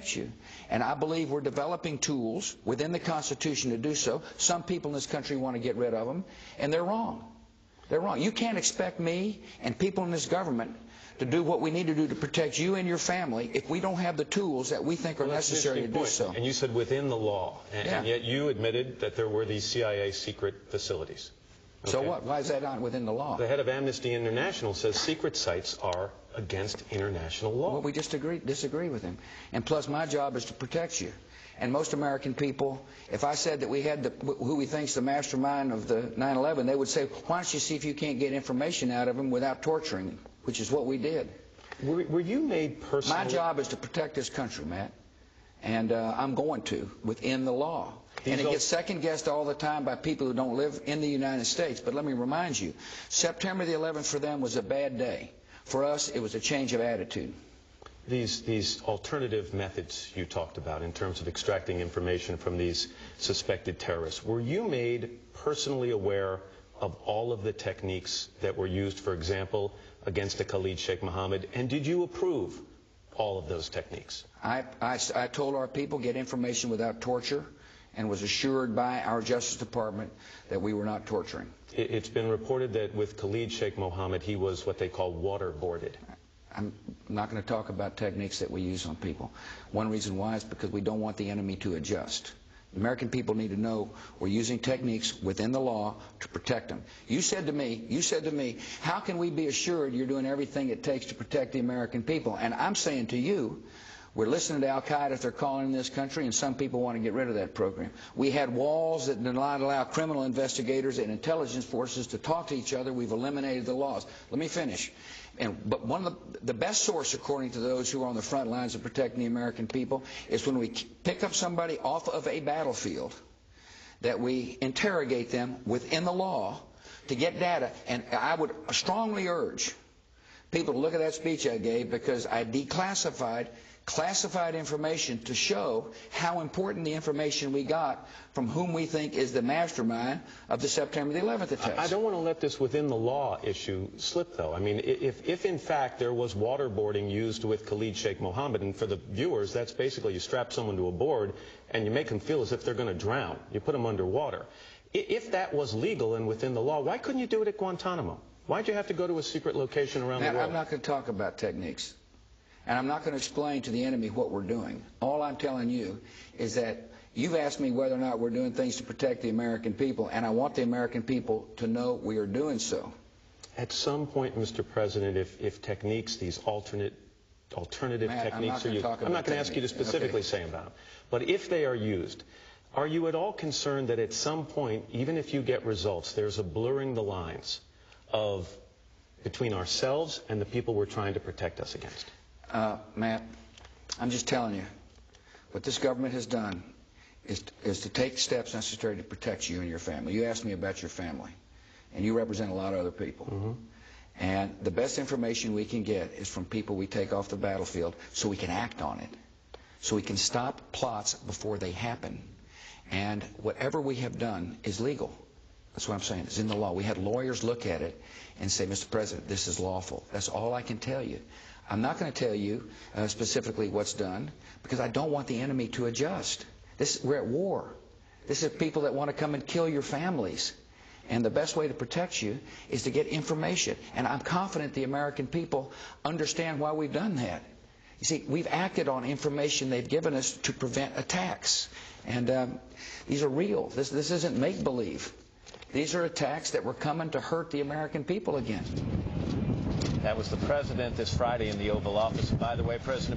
you. And I believe we're developing tools within the Constitution to do so. Some people in this country want to get rid of them, and they're wrong. They're wrong. You can't expect me and people in this government to do what we need to do to protect you and your family if we don't have the tools that we think are necessary to do so. And you said within the law, and yet you admitted that there were these CIA secret facilities. Okay. So what? Why is that not within the law? The head of Amnesty International says secret sites are against international law. Well, we just disagree with him. And plus, my job is to protect you. And most American people, if I said that we had who we think's the mastermind of the 9/11, they would say, why don't you see if you can't get information out of him without torturing him, which is what we did. Were you made personally? My job is to protect this country, Matt. And I'm going to, within the law. And it gets second-guessed all the time by people who don't live in the United States. But let me remind you, September the 11th for them was a bad day. For us, it was a change of attitude. These alternative methods you talked about in terms of extracting information from these suspected terrorists, were you made personally aware of all of the techniques that were used, for example, against the Khalid Sheikh Mohammed, and did you approve all of those techniques? I told our people get information without torture, and was assured by our Justice Department that we were not torturing. It's been reported that with Khalid Sheikh Mohammed, he was what they call waterboarded. I'm not going to talk about techniques that we use on people. One reason why is because we don't want the enemy to adjust. American people need to know we're using techniques within the law to protect them. You said to me, how can we be assured you're doing everything it takes to protect the American people? And I'm saying to you, we're listening to Al-Qaeda if they're calling in this country, and some people want to get rid of that program. We had walls that did not allow criminal investigators and intelligence forces to talk to each other. We've eliminated the laws. Let me finish. But one of the best source, according to those who are on the front lines of protecting the American people, is when we pick up somebody off of a battlefield, that we interrogate them within the law to get data. And I would strongly urge people to look at that speech I gave, because I declassified classified information to show how important the information we got from whom we think is the mastermind of the September the 11th attacks. I don't want to let this within the law issue slip, though. I mean, if in fact there was waterboarding used with Khalid Sheikh Mohammed, and for the viewers, that's basically you strap someone to a board and you make them feel as if they're going to drown. You put them underwater. If that was legal and within the law, why couldn't you do it at Guantanamo? Why'd you have to go to a secret location around the world? I'm not going to talk about techniques. And I'm not going to explain to the enemy what we're doing. All I'm telling you is that you've asked me whether or not we're doing things to protect the American people, and I want the American people to know we are doing so. At some point, Mr. President, if techniques, these alternative techniques are used, I'm not going to ask you to specifically say about them, but if they are used, are you at all concerned that at some point, even if you get results, there's a blurring the lines of between ourselves and the people we're trying to protect us against? Matt, I'm just telling you, what this government has done is to take steps necessary to protect you and your family. You asked me about your family, and you represent a lot of other people. Mm-hmm. And the best information we can get is from people we take off the battlefield, so we can act on it, so we can stop plots before they happen. And whatever we have done is legal. That's what I'm saying. It's in the law. We had lawyers look at it and say, Mr. President, this is lawful. That's all I can tell you. I'm not going to tell you specifically what's done, because I don't want the enemy to adjust. We're at war. This is people that want to come and kill your families. And the best way to protect you is to get information. And I'm confident the American people understand why we've done that. You see, we've acted on information they've given us to prevent attacks. And these are real. This isn't make-believe. These are attacks that were coming to hurt the American people again. That was the president this Friday in the Oval Office. And by the way, President